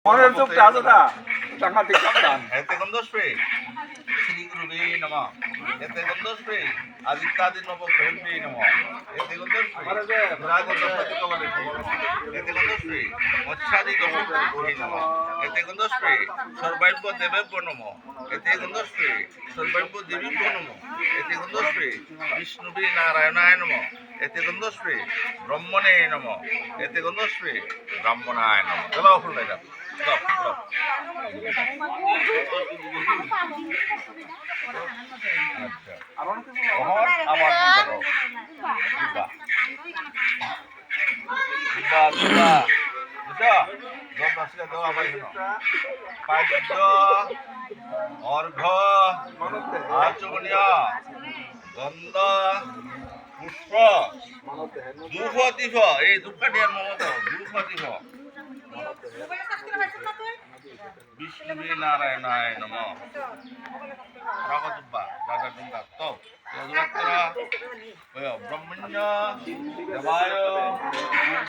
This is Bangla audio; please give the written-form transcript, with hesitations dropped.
오늘 좀 가서다. 잠깐 뒷감단. 에테건도스페 스리그루비 너머 에테건도스페 아디타디 너머 그램비 너머 에테건도스페 브라고 너머디 거버리 에테건도스페 মচ্ছাদি 너머 에테건도스페 সর্বাইব দেবেব নমঃ এতেগন্ধস্পে সর্বাইব দেবীব নমঃ এতেগন্ধস্পে বিষ্ণুবি নারায়ণায় নমঃ এতেগন্ধস্পে ব্রহ্মণে নমঃ এতেগন্ধস্পে ব্রাহ্মণায় নমঃ চলো ফুল এটা চলো আচ্ছা আবার আবার দেখো দিবা দিবা বুঝছো জব আসলে দাও আবার শোনো পাদ্য অর্ঘ আচমনিয়া গন্ধ পুষ্প ধূপ দীপ এই ধূপকাঠিয়ার মমতা ধূপ দীপ বিষ্ণুবি নারায়ণায় নমঃ রাগতুব্বা রাগতুব্বা তো ব্রহ্মণ্য দেবায়